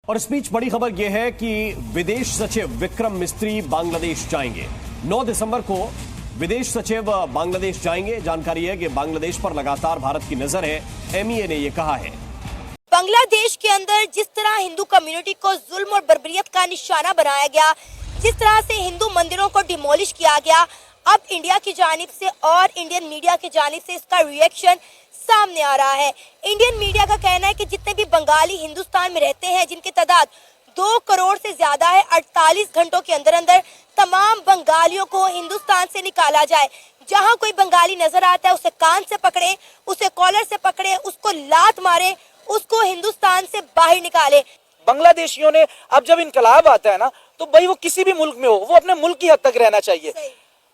और इस बीच बड़ी खबर यह है कि विदेश सचिव विक्रम मिस्त्री बांग्लादेश जाएंगे। 9 दिसंबर को विदेश सचिव बांग्लादेश जाएंगे। जानकारी है कि बांग्लादेश पर लगातार भारत की नजर है, एमईए ने यह कहा है। बांग्लादेश के अंदर जिस तरह हिंदू कम्युनिटी को जुल्म और बर्बरियत का निशाना बनाया गया, जिस तरह से हिंदू मंदिरों को डिमोलिश किया गया, अब इंडिया की जानिब से और इंडियन मीडिया की जानिब से इसका रिएक्शन सामने आ रहा है। इंडियन मीडिया का कहना है कि जितने भी बंगाली हिंदुस्तान में रहते हैं, जिनकी तादाद 2 करोड़ से ज्यादा है, 48 घंटों के अंदर अंदर तमाम बंगालियों को हिंदुस्तान से निकाला जाए। जहां कोई बंगाली नजर आता है उसे कान से पकड़े, उसे कॉलर से पकड़े, उसको लात मारे, उसको हिंदुस्तान से बाहर निकाले। बांग्लादेशियों ने अब जब इनकलाब आता है ना, तो भाई वो किसी भी मुल्क में हो, वो अपने मुल्क की हद तक रहना चाहिए।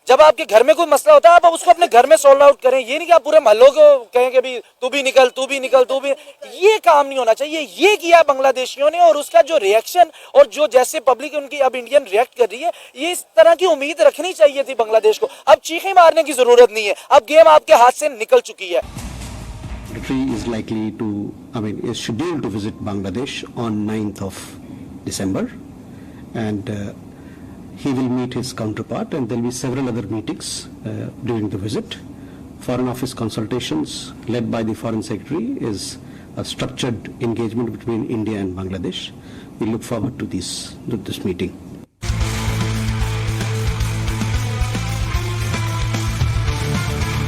जब आपके घर में कोई मसला होता है, आप उसको अपने घर में सॉल्व आउट करें। ये नहीं कि आप पूरे मोहल्लों को कहें कि भी तू भी निकल, तू भी निकल, तू भी, ये काम नहीं होना चाहिए। ये किया बांग्लादेशियों ने, और उसका जो रिएक्शन और जो जैसे पब्लिक उनकी अब इंडियन रिएक्ट कर रही है, ये इस तरह की उम्मीद रखनी चाहिए थी बांग्लादेश को। अब चीखें मारने की जरूरत नहीं है, अब गेम आपके हाथ से निकल चुकी है। Is likely to, is scheduled to visit Bangladesh on 9th of December, and he will meet his counterpart, and there will be several other meetings during the visit. Foreign Office consultations led by the Foreign Secretary is a structured engagement between India and Bangladesh. We look forward to this meeting.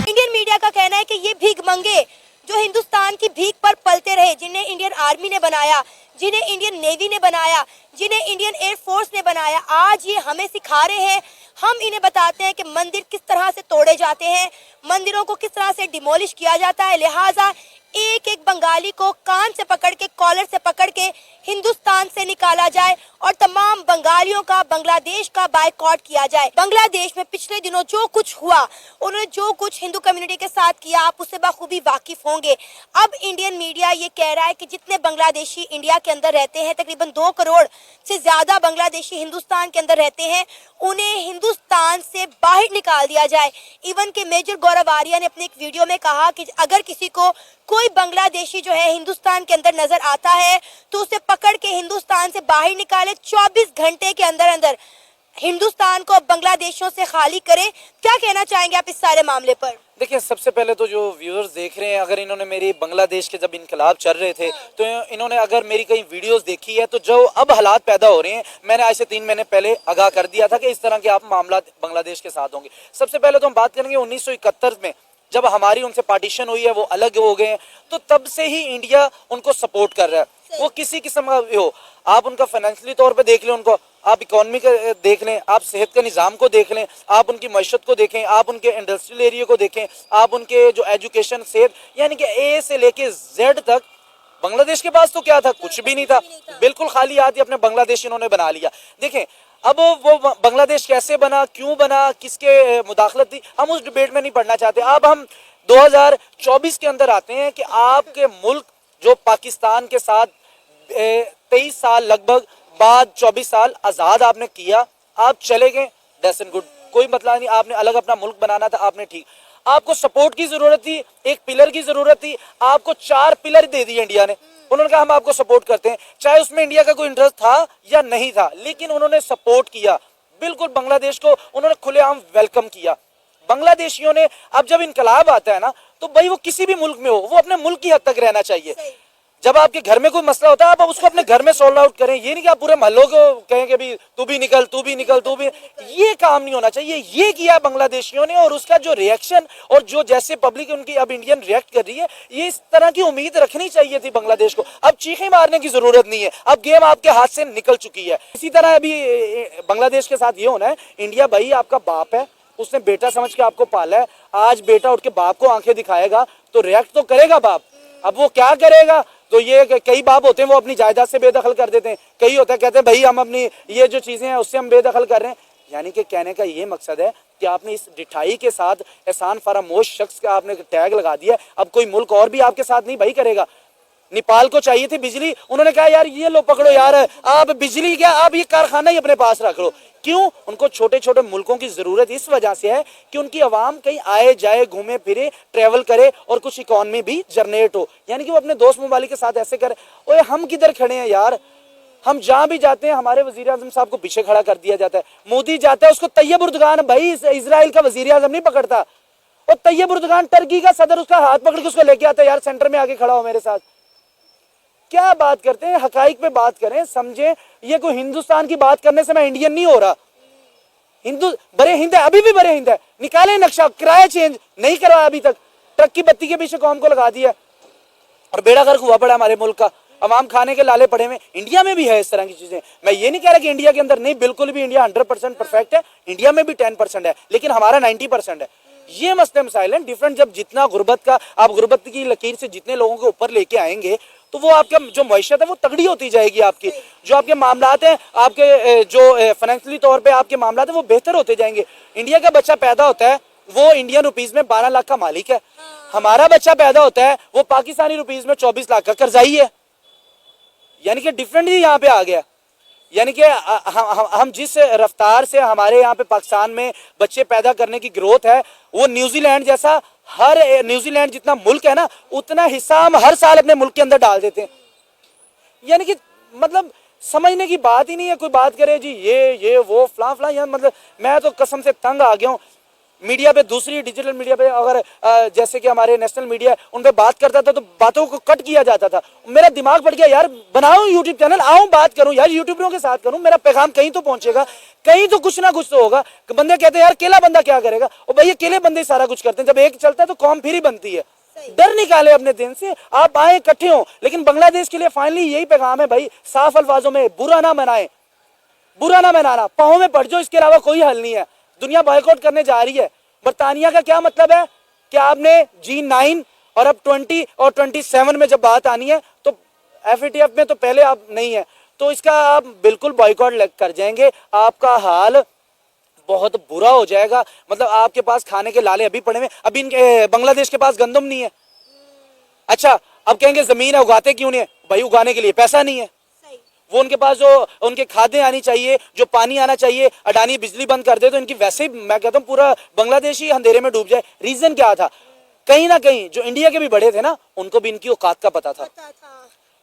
Indian media का कहना है कि ये भीख मंगे जो हिंदुस्तान की भीख पर पलते रहे, जिन्हें इंडियन आर्मी ने बनाया, जिन्हें इंडियन नेवी ने बनाया, जिन्हें इंडियन एयर फोर्स ने बनाया, आज ये हमें सिखा रहे हैं। हम इन्हें बताते हैं कि मंदिर किस तरह से तोड़े जाते हैं, मंदिरों को किस तरह से डिमोलिश किया जाता है। लिहाजा एक एक बंगाली को कान से पकड़ के, कॉलर से पकड़ के हिंदुस्तान से निकाला जाए और तमाम बंगालियों का, बांग्लादेश का बायकॉट किया जाए। बांग्लादेश में पिछले दिनों जो कुछ हुआ, उन्होंने जो कुछ हिंदू कम्युनिटी के साथ किया, आप उससे बखूबी वाकिफ होंगे। अब इंडियन मीडिया ये कह रहा है कि जितने बांग्लादेशी इंडिया के अंदर रहते हैं, तकरीबन 2 करोड़ से ज्यादा बांग्लादेशी हिंदुस्तान के अंदर रहते हैं, उन्हें हिंदुस्तान से बाहर निकाल दिया जाए। इवन के मेजर गौरव आर्या ने अपनी एक वीडियो में कहा कि अगर किसी को कोई बांग्लादेशी जो है हिंदुस्तान के अंदर नजर आता है तो उसे पकड़ के हिंदुस्तान से बाहर निकाले, 24 घंटे के अंदर अंदर हिंदुस्तान को बांग्लादेशियों से खाली करे। क्या कहना चाहेंगे आप इस सारे मामले पर? देखिए, सबसे पहले तो जो व्यूअर्स देख रहे हैं, अगर इन्होंने मेरी बांग्लादेश के जब इनकलाब चल रहे थे तो इन्होंने अगर मेरी कई वीडियोस देखी है, तो जो अब हालात पैदा हो रहे हैं, मैंने आज से 3 महीने पहले आगाह कर दिया था कि इस तरह के आप मामला बांग्लादेश के साथ होंगे। सबसे पहले तो हम बात करेंगे 1971 में जब हमारी उनसे पार्टीशन हुई है, वो अलग हो गए हैं, तो तब से ही इंडिया उनको सपोर्ट कर रहा है। वो किसी किस्म का भी हो, आप उनका फाइनेंशियली तौर पे देख लें, उनको आप इकोनॉमी का देख लें, आप सेहत के निज़ाम को देख लें, आप उनकी मईशत को देखें, आप उनके इंडस्ट्रियल एरिया को देखें, आप उनके जो एजुकेशन, सेहत, यानी कि ए से लेके जेड तक। बांग्लादेश के पास तो क्या था? कुछ भी नहीं था, बिल्कुल खाली हाथ ही अपने बांग्लादेश इन्होंने बना लिया। देखें, अब वो बांग्लादेश कैसे बना, क्यों बना, किसके मुदाखलत थी, हम उस डिबेट में नहीं पढ़ना चाहते। अब हम 2024 के अंदर आते हैं कि आपके मुल्क जो पाकिस्तान के साथ 23 साल लगभग बाद 24 साल आज़ाद आपने किया, आप चले गए, दैट्स एंड गुड, कोई मतलब नहीं। आपने अलग अपना मुल्क बनाना था, आपने ठीक। आपको सपोर्ट की जरूरत थी, एक पिलर की जरूरत थी, आपको 4 पिलर दे दिए इंडिया ने। उन्होंने कहा हम आपको सपोर्ट करते हैं, चाहे उसमें इंडिया का कोई इंटरेस्ट था या नहीं था, लेकिन उन्होंने सपोर्ट किया। बिल्कुल बांग्लादेश को उन्होंने खुलेआम वेलकम किया। बांग्लादेशियों ने अब जब इनकलाब आता है ना, तो भाई वो किसी भी मुल्क में हो, वो अपने मुल्क की हद तक रहना चाहिए। जब आपके घर में कोई मसला होता है, आप उसको अपने घर में सॉल्व आउट करें। ये नहीं कि आप पूरे मोहल्लों को कहें कि भी तू भी निकल, तू भी निकल, तू भी, ये काम नहीं होना चाहिए। ये किया बांग्लादेशियों ने, और उसका जो रिएक्शन और जो जैसे पब्लिक उनकी अब इंडियन रिएक्ट कर रही है, ये इस तरह की उम्मीद रखनी चाहिए थी बांग्लादेश को। अब चीखें मारने की जरूरत नहीं है, अब गेम आपके हाथ से निकल चुकी है। इसी तरह अभी बांग्लादेश के साथ ये होना है, इंडिया भाई आपका बाप है, उसने बेटा समझ के आपको पाला है। आज बेटा उठ के बाप को आंखें दिखाएगा तो रिएक्ट तो करेगा बाप। अब वो क्या करेगा? तो ये कई बाप होते हैं वो अपनी जायदाद से बेदखल कर देते हैं, कई होते हैं कहते हैं भाई हम अपनी ये जो चीजें हैं उससे हम बेदखल कर रहे हैं। यानी कि कहने का ये मकसद है कि आपने इस डिठाई के साथ एहसान फरामोश शख्स का आपने टैग लगा दिया। अब कोई मुल्क और भी आपके साथ नहीं भाई करेगा। नेपाल को चाहिए थी बिजली, उन्होंने कहा यार ये लो पकड़ो यार, आप बिजली क्या, आप ये कारखाना ही अपने पास रख लो। क्यों? उनको छोटे छोटे मुल्कों की जरूरत इस वजह से है कि उनकी आवाम कहीं आए जाए, घूमे फिरे, ट्रेवल करे और कुछ इकोनॉमी भी जनरेट हो। यानी कि वो अपने दोस्त ममालिक के साथ ऐसे करे। ओए हम किधर खड़े हैं यार, ہم جہاں بھی جاتے ہیں ہمارے وزیر اعظم صاحب کو پیچھے کھڑا کر دیا جاتا ہے. مودی جاتا ہے اس کو طیب اردگان بھائی اسرائیل کا وزیر اعظم نہیں پکڑتا, اور طیب اردگان ٹرکی کا صدر اس کا ہاتھ پکڑ کے اس کو لے کے آتا ہے, یار سینٹر میں آگے کھڑا ہو میرے ساتھ. کیا بات کرتے ہیں, حقائق پہ بات کریں, سمجھیں. یہ کوئی ہندوستان کی بات کرنے سے میں انڈین نہیں ہو رہا. بڑے ہند ہے, ابھی بھی بڑے ہند ہے. نکالے نقشہ, کرایہ چینج نہیں کروایا ابھی تک, ٹرک کی بتی کے پیچھے قوم کو لگا دیا, اور بیڑا غرق ہوا پڑا ہمارے ملک کا. عوام کھانے کے لالے پڑے ہوئے. انڈیا میں بھی ہے اس طرح کی چیزیں. میں یہ نہیں کہہ رہا کہ انڈیا کے اندر نہیں, بالکل بھی انڈیا 100% پرفیکٹ ہے. انڈیا میں بھی 10% ہے, لیکن ہمارا 90% ہے. یہ مسئلے مسائل ہیں ڈیفرنٹ. جب جتنا غربت کا آپ غربت کی لکیر سے جتنے لوگوں کے اوپر لے کے آئیں گے تو وہ آپ کا جو معیشت ہے وہ تگڑی ہوتی جائے گی. آپ کی جو آپ کے معاملات ہیں, آپ کے جو فائنینشلی طور پہ آپ کے معاملات ہیں وہ بہتر ہوتے جائیں گے. انڈیا کا بچہ پیدا ہوتا ہے وہ انڈین روپیز میں 12 لاکھ کا مالک ہے. ہمارا بچہ پیدا ہوتا ہے وہ پاکستانی روپیز میں 24 لاکھ کا قرضائی ہے. یعنی کہ ڈیفرنٹ ہی یہاں پہ آ گیا. یعنی کہ ہم جس رفتار سے ہمارے یہاں پہ پاکستان میں بچے پیدا کرنے کی گروتھ ہے وہ نیوزی لینڈ جیسا, ہر نیوزی لینڈ جتنا ملک ہے نا اتنا حصہ ہم ہر سال اپنے ملک کے اندر ڈال دیتے ہیں. یعنی کہ مطلب سمجھنے کی بات ہی نہیں ہے. کوئی بات کرے جی یہ وہ فلاں فلاں, یہاں مطلب میں تو قسم سے تنگ آ گیا ہوں. میڈیا پہ دوسری ڈیجیٹل میڈیا پہ اگر جیسے کہ ہمارے نیشنل میڈیا ان پہ بات کرتا تھا تو باتوں کو کٹ کیا جاتا تھا. میرا دماغ پڑ گیا یار بناؤ یوٹیوب چینل, آؤں بات کروں یار, یوٹیوبروں کے ساتھ کروں, میرا پیغام کہیں تو پہنچے گا, کہیں تو کچھ نہ کچھ تو ہوگا. بندے کہتے ہیں یار اکیلا بندہ کیا کرے گا, اور بھائی اکیلے بندے سارا کچھ کرتے ہیں. جب ایک چلتا ہے تو قوم پھر ہی بنتی ہے. ڈر نکالے اپنے دین سے, آپ آئیں اکٹھے ہوں. لیکن بنگلہ دیش کے لیے فائنلی یہی پیغام ہے بھائی, صاف الفاظوں میں برا نہ منائیں, برا نہ منانا, پاؤں میں پڑ جاؤ, اس کے علاوہ کوئی حل نہیں ہے. دنیا بائیکاٹ کرنے جا رہی ہے. برطانیہ کا کیا مطلب ہے کہ آپ نے G9 اور اب 20 اور 27 میں جب بات آنی ہے تو FATF میں تو پہلے آپ نہیں ہے, تو اس کا آپ بالکل بائیکاٹ کر جائیں گے. آپ کا حال بہت برا ہو جائے گا. مطلب آپ کے پاس کھانے کے لالے ابھی پڑے ہوئے. ابھی بنگلہ دیش کے پاس گندم نہیں ہے. اچھا اب کہیں گے زمین ہے اگاتے کیوں نہیں ہے, بھائی اگانے کے لیے پیسہ نہیں ہے. وہ ان کے پاس جو ان کے کھادیں آنی چاہیے, جو پانی آنا چاہیے, اڈانی بجلی بند کر دے تو ان کی ویسے ہی میں کہتا ہوں پورا بنگلہ دیش ہی اندھیرے میں ڈوب جائے. ریزن کیا تھا, کہیں نہ کہیں جو انڈیا کے بھی بڑے تھے نا ان کو بھی ان کی اوقات کا پتا تھا.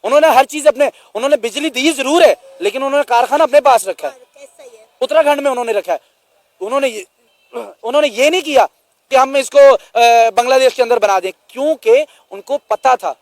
انہوں نے ہر چیز اپنے, انہوں نے بجلی دی ضرور ہے لیکن انہوں نے کارخانہ اپنے پاس رکھا ہے. اتراکھنڈ میں انہوں نے رکھا ہے. انہوں نے یہ نہیں کیا کہ ہم اس کو بنگلہ دیش کے اندر بنا دیں, کیونکہ ان کو پتا تھا